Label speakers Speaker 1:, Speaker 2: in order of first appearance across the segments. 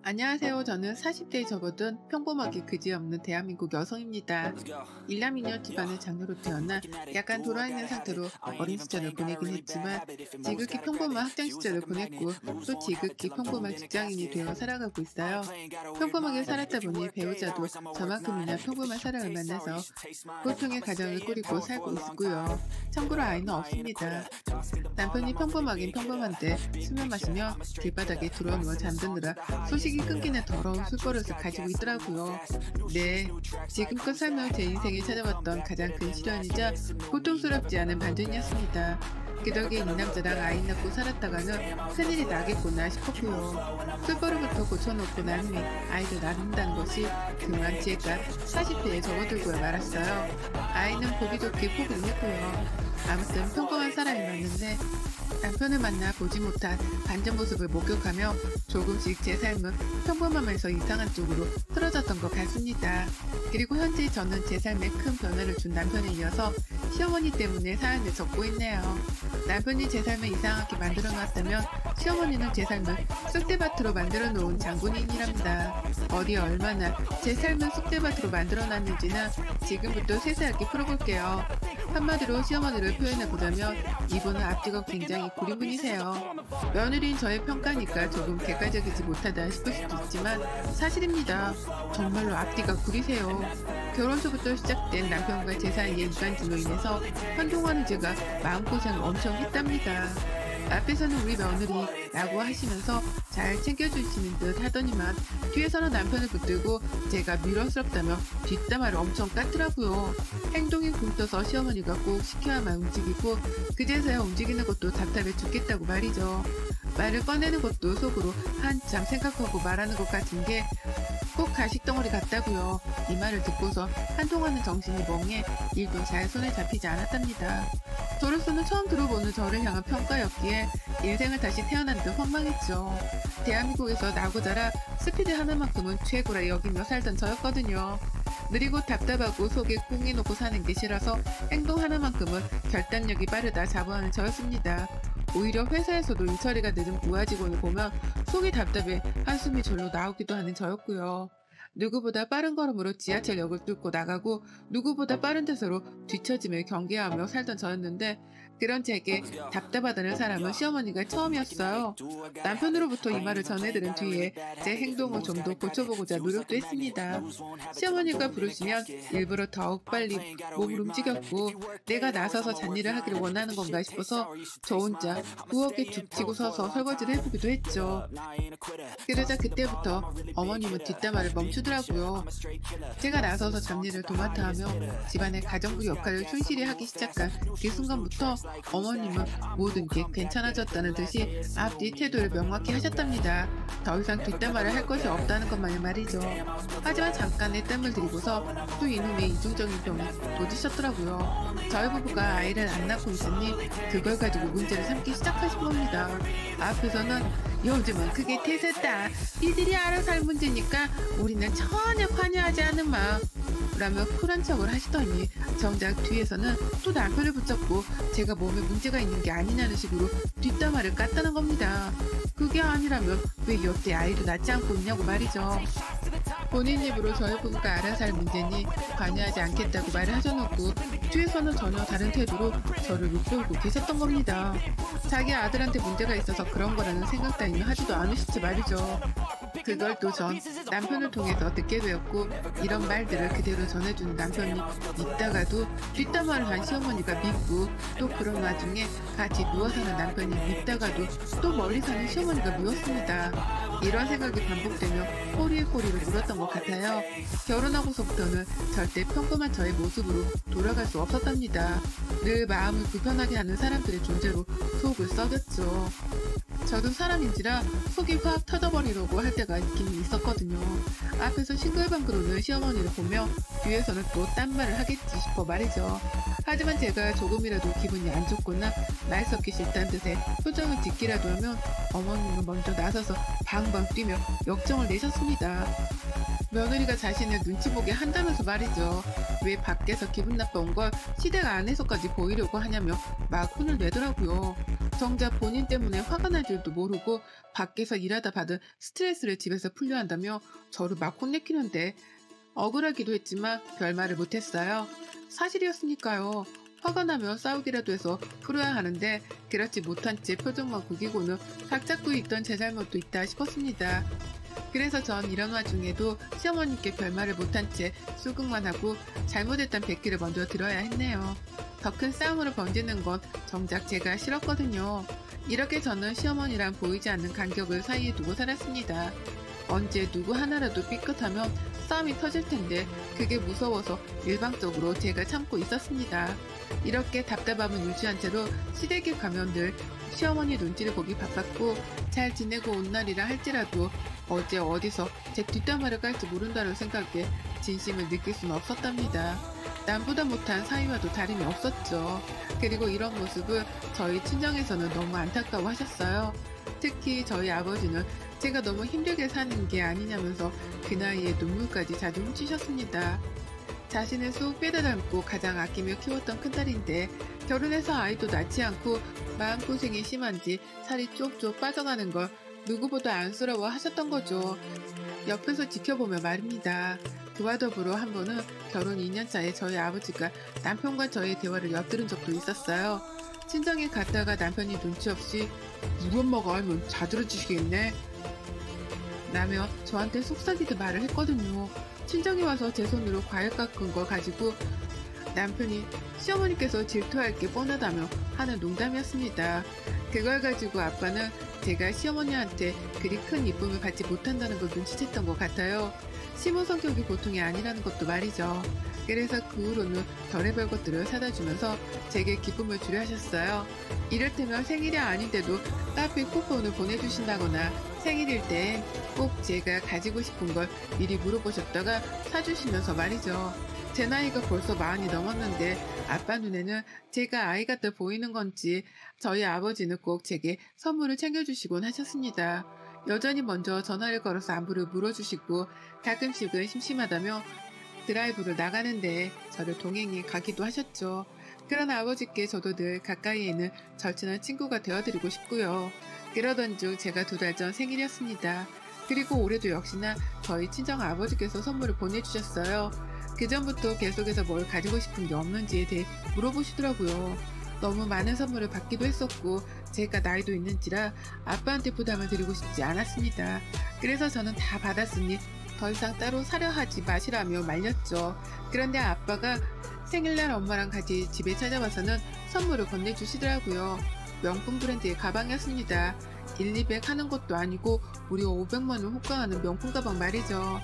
Speaker 1: 안녕하세요. 저는 40대에 접어든 평범하게 그지없는 대한민국 여성입니다. 일남이녀 집안의 장녀로 태어나 약간 돌아있는 상태로 어린 시절을 보내긴 했지만 지극히 평범한 학창 시절을 보냈고 또 지극히 평범한 직장인이 되어 살아가고 있어요. 평범하게 살았다 보니 배우자도 저만큼이나 평범한 사람을 만나서 보통의 가정을 꾸리고 살고 있고요. 참고로 아이는 없습니다. 남편이 평범하긴 평범한데 술만 마시며 길바닥에 들어누워 잠드느라 소식이 끊기는 더러운 술버릇을 가지고 있더라고요. 네, 지금껏 살며 제 인생에 찾아왔던 가장 큰 시련이자 고통스럽지 않은 반전이었습니다. 그 덕에 이 남자랑 아이 낳고 살았다가는 큰일이 나겠구나 싶었고요. 술버릇부터 고쳐놓고 난 후에 아이를 낳는다는 것이 그만 제가 40대에 접어들고야 말았어요. 아이는 보기 좋게 포기를 했고요. 아무튼 평범한 사람이 맞는데 남편을 만나 보지 못한 반전 모습을 목격하며 조금씩 제 삶은 평범하면서 이상한 쪽으로 틀어졌던 것 같습니다. 그리고 현재 저는 제 삶에 큰 변화를 준 남편에 이어서 시어머니 때문에 사연을 적고 있네요. 남편이 제 삶을 이상하게 만들어 놨다면 시어머니는 제 삶을 쑥대밭으로 만들어 놓은 장군인이랍니다. 어디 얼마나 제 삶을 쑥대밭으로 만들어 놨는지는 지금부터 세세하게 풀어볼게요. 한마디로 시어머니를 표현해보자면 이분은 앞뒤가 굉장히 구린 분이세요. 며느리인 저의 평가니까 조금 객관적이지 못하다 싶을 수도 있지만 사실입니다. 정말로 앞뒤가 구리세요. 결혼 초부터 시작된 남편과 제 사이의 이간질로 인해서 한동안은 제가 마음고생을 엄청 했답니다. 앞에서는 우리 며느리라고 하시면서 잘 챙겨주시는 듯 하더니만 뒤에서는 남편을 붙들고 제가 미련스럽다며 뒷담화를 엄청 깠더라고요. 행동이 굼떠서 시어머니가 꼭 시켜야만 움직이고 그제서야 움직이는 것도 답답해 죽겠다고 말이죠. 말을 꺼내는 것도 속으로 한참 생각하고 말하는 것 같은 게 꼭 가식덩어리 같다고요. 이 말을 듣고서 한동안은 정신이 멍해 일도 잘 손에 잡히지 않았답니다. 저로서는 처음 들어보는 저를 향한 평가였기에 인생을 다시 태어난 듯 황망했죠. 대한민국에서 나고 자라 스피드 하나만큼은 최고라 여기며 살던 저였거든요. 느리고 답답하고 속에 꽁해놓고 사는 게 싫어서 행동 하나만큼은 결단력이 빠르다 자부하는 저였습니다. 오히려 회사에서도 일처리가 늦은 부하 직원을 보면 속이 답답해 한숨이 절로 나오기도 하는 저였고요. 누구보다 빠른 걸음으로 지하철역을 뚫고 나가고 누구보다 빠른 태세로 뒤처짐을 경계하며 살던 저였는데 그런 제게 답답하다는 사람은 시어머니가 처음이었어요. 남편으로부터 이 말을 전해들은 뒤에 제 행동을 좀 더 고쳐보고자 노력도 했습니다. 시어머니가 부르시면 일부러 더욱 빨리 몸을 움직였고 내가 나서서 잔일을 하기를 원하는 건가 싶어서 저 혼자 부엌에 죽치고 서서 설거지를 해보기도 했죠. 그러자 그때부터 어머님은 뒷담화를 멈추더라고요. 제가 나서서 잡일을 도맡아 하며 집안의 가정부 역할을 충실히 하기 시작한 그 순간부터 어머님은 모든 게 괜찮아졌다는 듯이 앞뒤 태도를 명확히 하셨답니다. 더 이상 뒷담화를 할 것이 없다는 것만을 말이죠. 하지만 잠깐의 땀을 들이고서 또 이놈의 이중적인 병이 도지셨더라고요. 저희 부부가 아이를 안 낳고 있으니 그걸 가지고 문제를 삼기 시작하신 겁니다. 앞에서는 요즘은 그게 대세다. 이들이 알아서 할 문제니까 우리는 전혀 관여하지 않은 마. 라며 쿨한 척을 하시더니 정작 뒤에서는 또 남편을 붙잡고 제가 몸에 문제가 있는 게 아니냐는 식으로 뒷담화를 깠다는 겁니다. 그게 아니라면 왜 여태 아이를 낳지 않고 있냐고 말이죠. 본인 입으로 저희 부부가 알아서 할 문제니 관여하지 않겠다고 말을 하셔놓고 뒤에서는 전혀 다른 태도로 저를 욕보이고 계셨던 겁니다. 자기 아들한테 문제가 있어서 그런 거라는 생각 따위는 하지도 않으시지 말이죠. 그걸 또 전 남편을 통해서 듣게 되었고 이런 말들을 그대로 전해준 남편이 있다가도 뒷담화를 한 시어머니가 밉고 또 그런 와중에 같이 누워 사는 남편이 밉다가도 또 멀리 사는 시어머니가 미웠습니다. 이런 생각이 반복되며 꼬리에 꼬리를 물었던 것 같아요. 결혼하고서부터는 절대 평범한 저의 모습으로 돌아갈 수 없었답니다. 늘 마음을 불편하게 하는 사람들의 존재로 속을 썩였죠. 저도 사람인지라 속이 확 터져버리려고 할 때가 있긴 있었거든요. 앞에서 싱글벙글오는 시어머니를 보며 뒤에서는 또 딴 말을 하겠지 싶어 말이죠. 하지만 제가 조금이라도 기분이 안 좋거나 말 섞기 싫다는 듯의 표정을 짓기라도 하면 어머님은 먼저 나서서 방방 뛰며 역정을 내셨습니다. 며느리가 자신을 눈치 보게 한다면서 말이죠. 왜 밖에서 기분 나빠온 걸 시댁 안에서까지 보이려고 하냐며 막 혼을 내더라고요. 정작 본인 때문에 화가 날 줄도 모르고 밖에서 일하다 받은 스트레스를 집에서 풀려 한다며 저를 막 혼내키는데 억울하기도 했지만 별말을 못했어요. 사실이었으니까요. 화가 나면 싸우기라도 해서 풀어야 하는데 그렇지 못한 채 표정만 구기고는 각 잡고 있던 제 잘못도 있다 싶었습니다. 그래서 전 이런 와중에도 시어머니께 별말을 못한 채 수긍만 하고 잘못했던 백기를 먼저 들어야 했네요. 더 큰 싸움으로 번지는 건 정작 제가 싫었거든요. 이렇게 저는 시어머니랑 보이지 않는 간격을 사이에 두고 살았습니다. 언제 누구 하나라도 삐끗하면 싸움이 터질 텐데 그게 무서워서 일방적으로 제가 참고 있었습니다. 이렇게 답답함을 유지한 채로 시댁에 가면 늘 시어머니 눈치를 보기 바빴고 잘 지내고 온 날이라 할지라도 어제 어디서 제 뒷담화를 깔지 모른다는 생각에 진심을 느낄 수는 없었답니다. 남보다 못한 사위와도 다름이 없었죠. 그리고 이런 모습을 저희 친정에서는 너무 안타까워하셨어요. 특히 저희 아버지는 제가 너무 힘들게 사는 게 아니냐면서 그 나이에 눈물까지 자주 훔치셨습니다. 자신을 쏙 빼다 닮고 가장 아끼며 키웠던 큰딸인데 결혼해서 아이도 낳지 않고 마음고생이 심한지 살이 쪽쪽 빠져가는 걸 누구보다 안쓰러워 하셨던 거죠. 옆에서 지켜보며 말입니다. 그와 더불어 한 번은 결혼 2년차에 저희 아버지가 남편과 저의 대화를 엿들은 적도 있었어요. 친정에 갔다가 남편이 눈치 없이 우리 엄마가 알면 자들어지시겠네 라며 저한테 속삭이듯 말을 했거든요. 친정에 와서 제 손으로 과일 깎은 거 가지고 남편이 시어머니께서 질투할 게 뻔하다며 하는 농담이었습니다. 그걸 가지고 아빠는 제가 시어머니한테 그리 큰 이쁨을 받지 못한다는 걸 눈치챘던 것 같아요. 시모 성격이 보통이 아니라는 것도 말이죠. 그래서 그 후로는 별의별 것들을 사다 주면서 제게 기쁨을 주려 하셨어요. 이를테면 생일이 아닌데도 카페 쿠폰을 보내주신다거나 생일일 때 꼭 제가 가지고 싶은 걸 미리 물어보셨다가 사주시면서 말이죠. 제 나이가 벌써 40이 넘었는데 아빠 눈에는 제가 아이 같아 보이는 건지 저희 아버지는 꼭 제게 선물을 챙겨주시곤 하셨습니다. 여전히 먼저 전화를 걸어서 안부를 물어주시고 가끔씩은 심심하다며 드라이브를 나가는데 저를 동행해 가기도 하셨죠. 그런 아버지께 저도 늘 가까이에 있는 절친한 친구가 되어드리고 싶고요. 그러던 중 제가 2달 전 생일이었습니다. 그리고 올해도 역시나 저희 친정 아버지께서 선물을 보내주셨어요. 그 전부터 계속해서 뭘 가지고 싶은 게 없는지에 대해 물어보시더라고요. 너무 많은 선물을 받기도 했었고 제가 나이도 있는지라 아빠한테 부담을 드리고 싶지 않았습니다. 그래서 저는 다 받았으니 더 이상 따로 사려 하지 마시라며 말렸죠. 그런데 아빠가 생일날 엄마랑 같이 집에 찾아와서는 선물을 건네주시더라고요. 명품 브랜드의 가방이었습니다. 1,200 하는 것도 아니고 무려 500만원 호가하는 명품 가방 말이죠.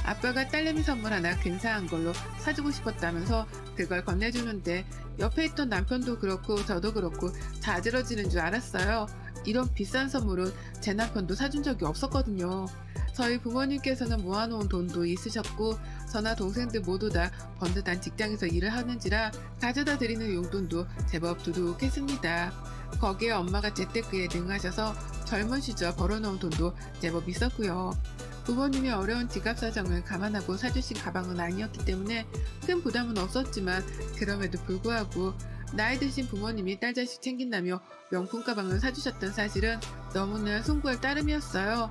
Speaker 1: 아빠가 딸내미 선물 하나 근사한 걸로 사주고 싶었다면서 그걸 건네주는데 옆에 있던 남편도 그렇고 저도 그렇고 자지러지는 줄 알았어요. 이런 비싼 선물은 제 남편도 사준 적이 없었거든요. 저희 부모님께서는 모아놓은 돈도 있으셨고 저나 동생들 모두 다 번듯한 직장에서 일을 하는지라 가져다 드리는 용돈도 제법 두둑했습니다. 거기에 엄마가 재테크에 능하셔서 젊은 시절 벌어놓은 돈도 제법 있었고요. 부모님의 어려운 지갑 사정을 감안하고 사주신 가방은 아니었기 때문에 큰 부담은 없었지만 그럼에도 불구하고 나이 드신 부모님이 딸 자식 챙긴다며 명품 가방을 사주셨던 사실은 너무나 송구할 따름이었어요.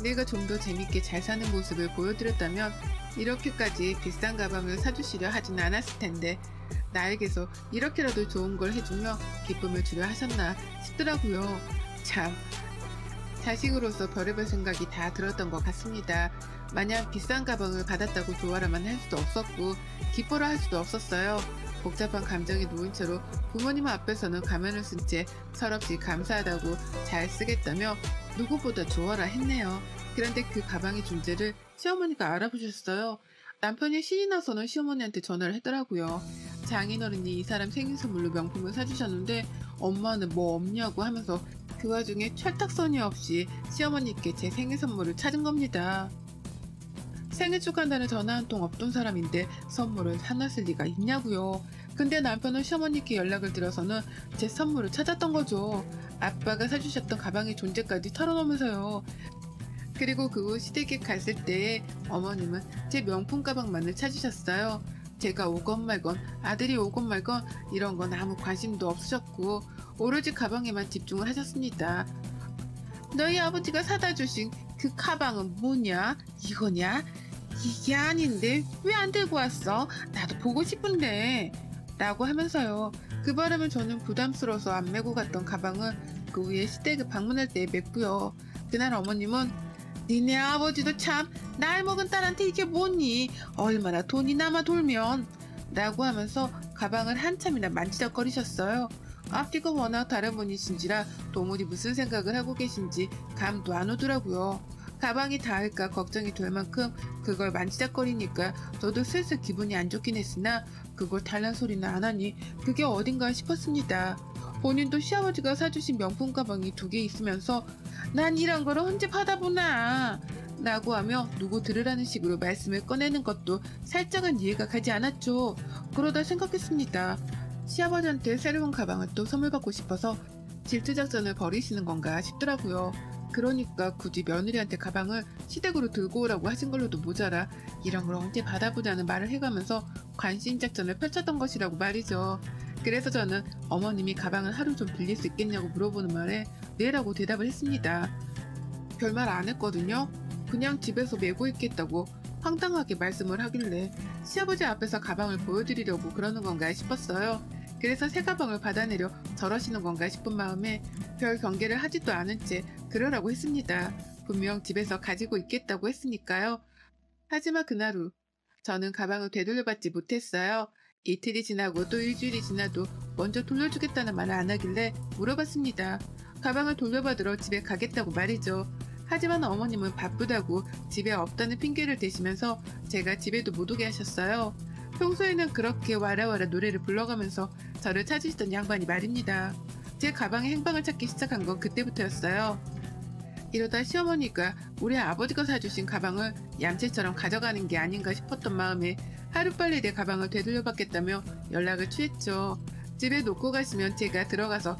Speaker 1: 내가 좀 더 재밌게 잘 사는 모습을 보여드렸다면 이렇게까지 비싼 가방을 사주시려 하진 않았을 텐데 나에게서 이렇게라도 좋은 걸 해주며 기쁨을 주려 하셨나 싶더라고요. 참, 자식으로서 별의별 생각이 다 들었던 것 같습니다. 마냥 비싼 가방을 받았다고 좋아라만 할 수도 없었고 기뻐라 할 수도 없었어요. 복잡한 감정에 놓인 채로 부모님 앞에서는 가면을 쓴 채 철없이 감사하다고 잘 쓰겠다며 누구보다 좋아라 했네요. 그런데 그 가방의 존재를 시어머니가 알아보셨어요. 남편이 신이 나서는 시어머니한테 전화를 했더라고요. 장인어른이 이 사람 생일 선물로 명품을 사주셨는데 엄마는 뭐 없냐고 하면서 그 와중에 철딱서니 없이 시어머니께 제 생일 선물을 찾은 겁니다. 생일 축하한다는 전화 한 통 없던 사람인데 선물을 사놨을 리가 있냐고요. 근데 남편은 시어머니께 연락을 드려서는 제 선물을 찾았던 거죠. 아빠가 사주셨던 가방의 존재까지 털어놓으면서요. 그리고 그 후 시댁에 갔을 때에 어머님은 제 명품 가방만을 찾으셨어요. 제가 오건 말건 아들이 오건 말건 이런 건 아무 관심도 없으셨고 오로지 가방에만 집중을 하셨습니다. 너희 아버지가 사다 주신 그 가방은 뭐냐? 이거냐? 이게 아닌데 왜 안 들고 왔어? 나도 보고 싶은데 라고 하면서요. 그 바람에 저는 부담스러워서 안 메고 갔던 가방을 그 후에 시댁을 방문할 때 맸고요. 그날 어머님은 니네 아버지도 참 나이 먹은 딸한테 이게 뭐니? 얼마나 돈이 남아 돌면 라고 하면서 가방을 한참이나 만지작거리셨어요. 앞뒤가 워낙 다른 분이신지라 도무지 무슨 생각을 하고 계신지 감도 안 오더라고요. 가방이 닿을까 걱정이 될 만큼 그걸 만지작거리니까 저도 슬슬 기분이 안 좋긴 했으나 그걸 달란 소리는 안 하니 그게 어딘가 싶었습니다. 본인도 시아버지가 사주신 명품 가방이 2개 있으면서 난 이런 걸 언제 받아보나 라고 하며 누구 들으라는 식으로 말씀을 꺼내는 것도 살짝은 이해가 가지 않았죠. 그러다 생각했습니다. 시아버지한테 새로운 가방을 또 선물 받고 싶어서 질투작전을 벌이시는 건가 싶더라고요. 그러니까 굳이 며느리한테 가방을 시댁으로 들고 오라고 하신 걸로도 모자라 이런 걸 언제 받아보자는 말을 해가면서 관심작전을 펼쳤던 것이라고 말이죠. 그래서 저는 어머님이 가방을 하루 좀 빌릴 수 있겠냐고 물어보는 말에 네라고 대답을 했습니다. 별말 안 했거든요. 그냥 집에서 메고 있겠다고 황당하게 말씀을 하길래 시아버지 앞에서 가방을 보여드리려고 그러는 건가 싶었어요. 그래서 새 가방을 받아내려 저러시는 건가 싶은 마음에 별 경계를 하지도 않은 채 그러라고 했습니다. 분명 집에서 가지고 있겠다고 했으니까요. 하지만 그날 후 저는 가방을 되돌려받지 못했어요. 이틀이 지나고 또 일주일이 지나도 먼저 돌려주겠다는 말을 안 하길래 물어봤습니다. 가방을 돌려받으러 집에 가겠다고 말이죠. 하지만 어머님은 바쁘다고 집에 없다는 핑계를 대시면서 제가 집에도 못 오게 하셨어요. 평소에는 그렇게 와라와라 노래를 불러가면서 저를 찾으시던 양반이 말입니다. 제 가방에 행방을 찾기 시작한 건 그때부터였어요. 이러다 시어머니가 우리 아버지가 사주신 가방을 얌체처럼 가져가는 게 아닌가 싶었던 마음에 하루빨리 내 가방을 되돌려받겠다며 연락을 취했죠. 집에 놓고 가시면 제가 들어가서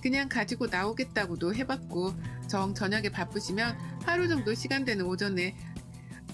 Speaker 1: 그냥 가지고 나오겠다고도 해봤고 정 저녁에 바쁘시면 하루 정도 시간 되는 오전에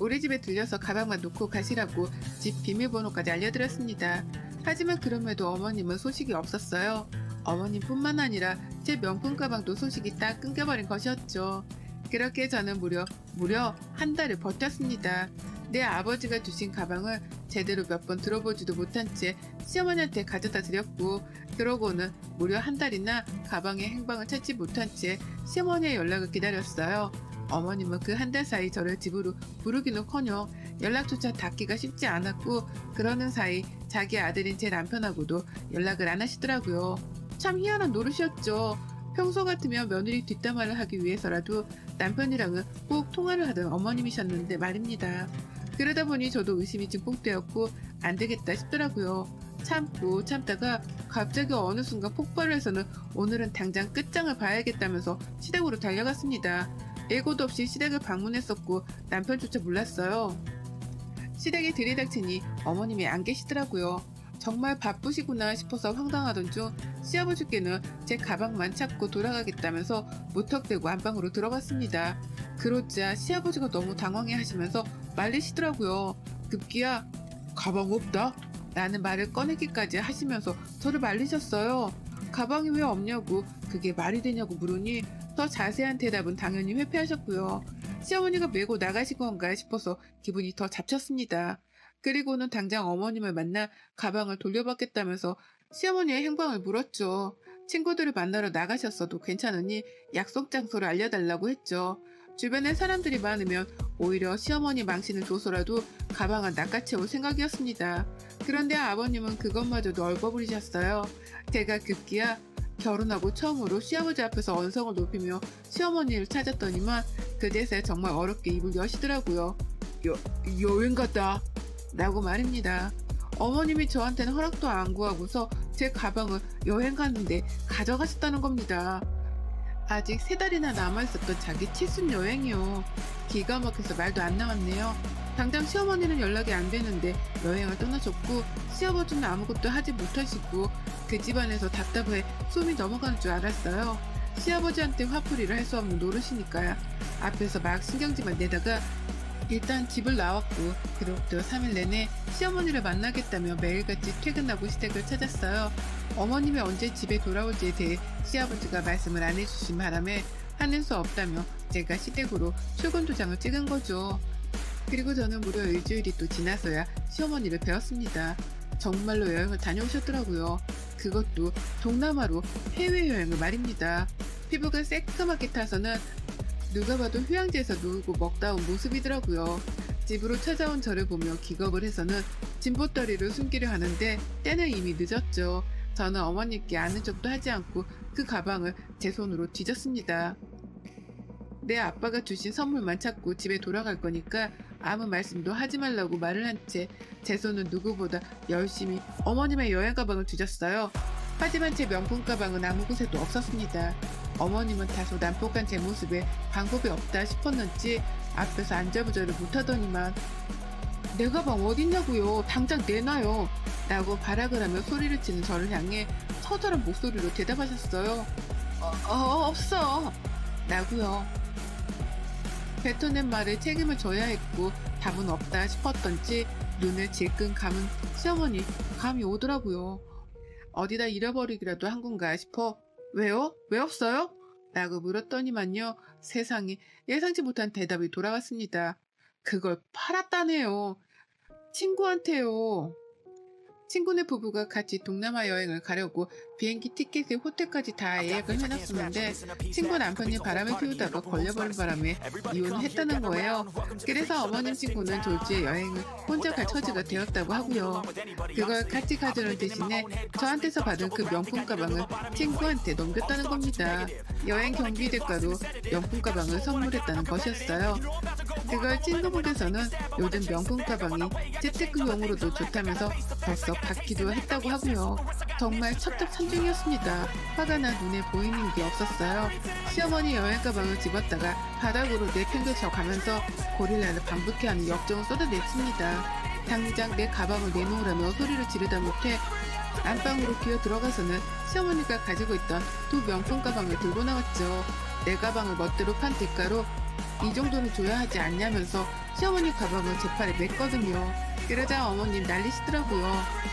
Speaker 1: 우리 집에 들려서 가방만 놓고 가시라고 집 비밀번호까지 알려드렸습니다. 하지만 그럼에도 어머님은 소식이 없었어요. 어머님뿐만 아니라 제 명품 가방도 소식이 딱 끊겨버린 것이었죠. 그렇게 저는 무려 한 달을 버텼습니다. 내 아버지가 주신 가방을 제대로 몇 번 들어보지도 못한 채 시어머니한테 가져다 드렸고 그러고는 무려 한 달이나 가방의 행방을 찾지 못한 채 시어머니의 연락을 기다렸어요. 어머님은 그 한 달 사이 저를 집으로 부르기는커녕 연락조차 닿기가 쉽지 않았고 그러는 사이 자기 아들인 제 남편하고도 연락을 안 하시더라고요. 참 희한한 노릇이었죠. 평소 같으면 며느리 뒷담화를 하기 위해서라도 남편이랑은 꼭 통화를 하던 어머님이셨는데 말입니다. 그러다 보니 저도 의심이 증폭되었고 안 되겠다 싶더라고요. 참고 참다가 갑자기 어느 순간 폭발을 해서는 오늘은 당장 끝장을 봐야겠다면서 시댁으로 달려갔습니다. 예고도 없이 시댁을 방문했었고 남편조차 몰랐어요. 시댁에 들이닥치니 어머님이 안 계시더라고요. 정말 바쁘시구나 싶어서 황당하던 중 시아버지께는 제 가방만 찾고 돌아가겠다면서 무턱대고 안방으로 들어갔습니다. 그러자 시아버지가 너무 당황해 하시면서 말리시더라고요. 급기야 가방 없다? 라는 말을 꺼내기까지 하시면서 저를 말리셨어요. 가방이 왜 없냐고 그게 말이 되냐고 물으니 더 자세한 대답은 당연히 회피하셨고요. 시어머니가 메고 나가신 건가 싶어서 기분이 더 잡쳤습니다. 그리고는 당장 어머님을 만나 가방을 돌려받겠다면서 시어머니의 행방을 물었죠. 친구들을 만나러 나가셨어도 괜찮으니 약속 장소를 알려달라고 했죠. 주변에 사람들이 많으면 오히려 시어머니 망신을 줘서라도 가방을 낚아채울 생각이었습니다. 그런데 아버님은 그것마저도 얼버무리셨어요. 제가 급기야 결혼하고 처음으로 시아버지 앞에서 언성을 높이며 시어머니를 찾았더니만 그제서야 정말 어렵게 입을 여시더라고요. 여행 갔다 라고 말입니다. 어머님이 저한테는 허락도 안 구하고서 제 가방을 여행 갔는데 가져가셨다는 겁니다. 아직 3달이나 남아있었던 자기 칠순 여행이요. 기가 막혀서 말도 안 나왔네요. 당장 시어머니는 연락이 안 되는데 여행을 떠나셨고 시아버지는 아무것도 하지 못하시고 그 집안에서 답답해 숨이 넘어가는 줄 알았어요. 시아버지한테 화풀이를 할 수 없는 노릇이니까요. 앞에서 막 신경질만 내다가 일단 집을 나왔고 그로부터 3일 내내 시어머니를 만나겠다며 매일같이 퇴근하고 시댁을 찾았어요. 어머님이 언제 집에 돌아올지에 대해 시아버지가 말씀을 안 해주신 바람에 하는 수 없다며 제가 시댁으로 출근 도장을 찍은 거죠. 그리고 저는 무려 일주일이 또 지나서야 시어머니를 뵈었습니다. 정말로 여행을 다녀오셨더라고요. 그것도 동남아로 해외여행을 말입니다. 피부가 새까맣게 타서는 누가 봐도 휴양지에서 놀고 먹다 온 모습이더라고요. 집으로 찾아온 저를 보며 기겁을 해서는 진보다리를 숨기려 하는데 때는 이미 늦었죠. 저는 어머니께 아는 척도 하지 않고 그 가방을 제 손으로 뒤졌습니다. 내 아빠가 주신 선물만 찾고 집에 돌아갈 거니까 아무 말씀도 하지 말라고 말을 한 채 제 손은 누구보다 열심히 어머님의 여행 가방을 뒤졌어요. 하지만 제 명품 가방은 아무 곳에도 없었습니다. 어머님은 다소 난폭한 제 모습에 방법이 없다 싶었는지 앞에서 안절부절을 못하더니만 내 가방 어딨냐고요, 당장 내놔요 라고 발악을 하며 소리를 치는 저를 향해 처절한 목소리로 대답하셨어요. 없어 라고요. 뱉어낸 말에 책임을 져야 했고 답은 없다 싶었던지 눈을 질끈 감은 시어머니 감이 오더라고요. 어디다 잃어버리기라도 한 건가 싶어 왜요? 왜 없어요? 라고 물었더니만요. 세상에 예상치 못한 대답이 돌아왔습니다. 그걸 팔았다네요. 친구한테요. 친구네 부부가 같이 동남아 여행을 가려고 비행기 티켓에 호텔까지 다 예약을 해놨었는데 친구 남편이 바람을 피우다가 걸려버린 바람에 이혼을 했다는 거예요. 그래서 어머님 친구는 졸지에 여행을 혼자 갈 처지가 되었다고 하고요. 그걸 같이 가져온 대신에 저한테서 받은 그 명품 가방을 친구한테 넘겼다는 겁니다. 여행 경비 대가로 명품 가방을 선물했다는 것이었어요. 그걸 친구분께서는 요즘 명품 가방이 재테크용으로도 좋다면서 벌써 받기도 했다고 하고요. 정말 첩첩산중이었습니다. 화가 나 눈에 보이는 게 없었어요. 시어머니 여행 가방을 집었다가 바닥으로 내팽개쳐 가면서 고릴라를 방불케하는 역정을 쏟아냈습니다. 당장 내 가방을 내놓으라며 소리를 지르다 못해 안방으로 기어 들어가서는 시어머니가 가지고 있던 두 명품 가방을 들고 나왔죠. 내 가방을 멋대로 판 대가로 이 정도는 줘야 하지 않냐면서 시어머니 가방을 제 팔에 맸거든요. 그러자 어머님 난리시더라고요.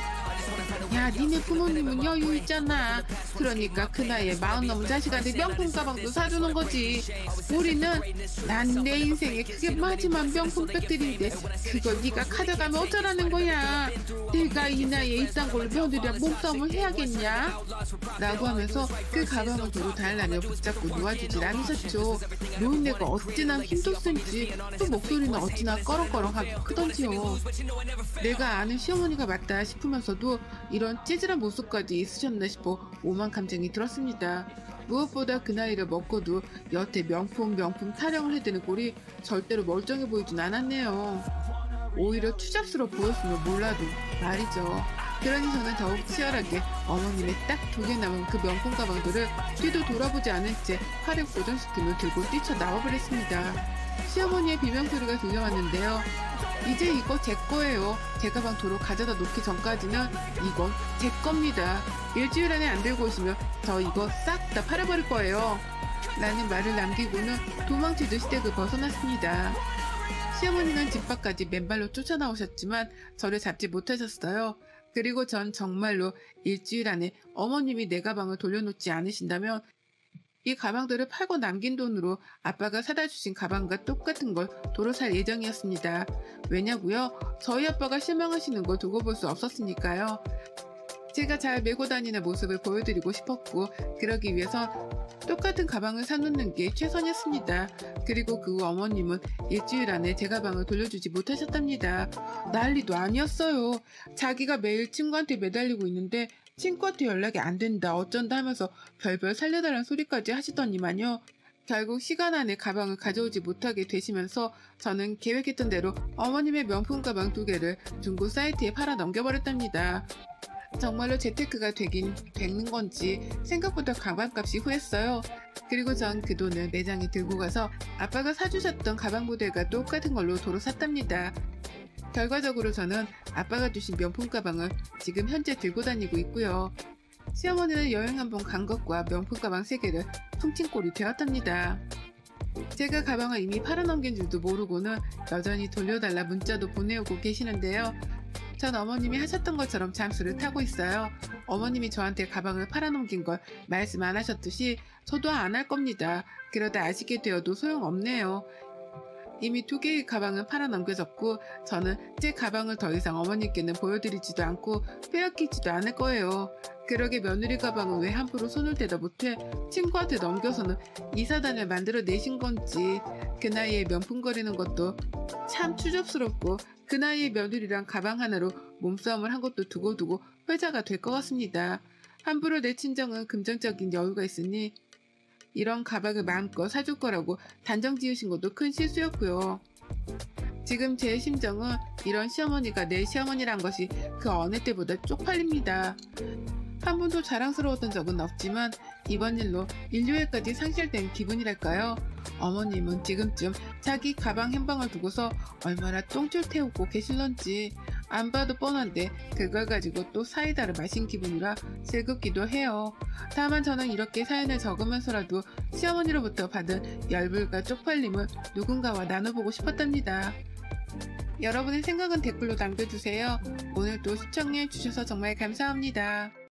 Speaker 1: 야, 니네 부모님은 여유 있잖아. 그러니까 그 나이에 40 넘은 자식한테 명품 가방도 사주는 거지. 우리는 난 내 인생에 그게 마지막 명품 백들인데 그걸 네가 가져가면 어쩌라는 거야. 내가 이 나이에 이딴 걸로 며느리랑 몸싸움을 해야겠냐? 라고 하면서 그 가방을 두고 달라며 붙잡고 놓아주질 않으셨죠. 노인네가 어찌나 힘도 센지 또 목소리는 어찌나 꺼렁꺼렁하고 크던지요. 내가 아는 시어머니가 맞다 싶으면서도 이런 찌질한 모습까지 있으셨나 싶어 오만 감정이 들었습니다. 무엇보다 그 나이를 먹고도 여태 명품 타령을 해대는 꼴이 절대로 멀쩡해 보이진 않았네요. 오히려 추잡스러워 보였으면 몰라도 말이죠. 그러니 저는 더욱 치열하게 어머님의 딱 2개 남은 그 명품 가방들을 뒤도 돌아보지 않은 채 팔에 고정시킴을 들고 뛰쳐나와버렸습니다. 시어머니의 비명소리가 들려왔는데요. 이제 이거 제 거예요. 제 가방 도로 가져다 놓기 전까지는 이건 제 겁니다. 일주일 안에 안 들고 오시면 저 이거 싹 다 팔아버릴 거예요. 라는 말을 남기고는 도망치듯 시댁을 벗어났습니다. 시어머니는 집 밖까지 맨발로 쫓아나오셨지만 저를 잡지 못하셨어요. 그리고 전 정말로 일주일 안에 어머님이 내 가방을 돌려놓지 않으신다면 이 가방들을 팔고 남긴 돈으로 아빠가 사다 주신 가방과 똑같은 걸 도로 살 예정이었습니다. 왜냐고요? 저희 아빠가 실망하시는 걸 두고 볼 수 없었으니까요. 제가 잘 메고 다니는 모습을 보여드리고 싶었고 그러기 위해서 똑같은 가방을 사놓는 게 최선이었습니다. 그리고 그 후 어머님은 일주일 안에 제 가방을 돌려주지 못하셨답니다. 난리도 아니었어요. 자기가 매일 친구한테 매달리고 있는데 친구한테 연락이 안 된다 어쩐다 하면서 별별 살려달라는 소리까지 하시더니만요. 결국 시간 안에 가방을 가져오지 못하게 되시면서 저는 계획했던 대로 어머님의 명품 가방 2개를 중고 사이트에 팔아 넘겨버렸답니다. 정말로 재테크가 되는 건지 생각보다 가방값이 후했어요. 그리고 전 그 돈을 매장에 들고 가서 아빠가 사주셨던 가방 모델과 똑같은 걸로 도로 샀답니다. 결과적으로 저는 아빠가 주신 명품 가방을 지금 현재 들고 다니고 있고요. 시어머니는 여행 한번 간 것과 명품 가방 3개를 퉁친 꼴이 되었답니다. 제가 가방을 이미 팔아넘긴 줄도 모르고는 여전히 돌려달라 문자도 보내오고 계시는데요. 전 어머님이 하셨던 것처럼 잠수를 타고 있어요. 어머님이 저한테 가방을 팔아넘긴 걸 말씀 안 하셨듯이 저도 안 할 겁니다. 그러다 아시게 되어도 소용없네요. 이미 2개의 가방은 팔아넘겨졌고 저는 제 가방을 더 이상 어머님께는 보여드리지도 않고 빼앗기지도 않을 거예요. 그러게 며느리 가방은 왜 함부로 손을 대다 못해 친구한테 넘겨서는 이사단을 만들어내신 건지. 그 나이에 명품거리는 것도 참 추접스럽고 그 나이에 며느리랑 가방 하나로 몸싸움을 한 것도 두고두고 회자가 될 것 같습니다. 함부로 내 친정은 금전적인 여유가 있으니 이런 가방을 마음껏 사줄 거라고 단정 지으신 것도 큰 실수였고요. 지금 제 심정은 이런 시어머니가 내 시어머니란 것이 그 어느 때보다 쪽팔립니다. 한 번도 자랑스러웠던 적은 없지만 이번 일로 인류애까지 상실된 기분이랄까요. 어머님은 지금쯤 자기 가방 한 방을 두고서 얼마나 똥줄 태우고 계실런지 안 봐도 뻔한데 그걸 가지고 또 사이다를 마신 기분이라 슬굼기도 해요. 다만 저는 이렇게 사연을 적으면서라도 시어머니로부터 받은 열불과 쪽팔림을 누군가와 나눠보고 싶었답니다. 여러분의 생각은 댓글로 남겨주세요. 오늘도 시청해주셔서 정말 감사합니다.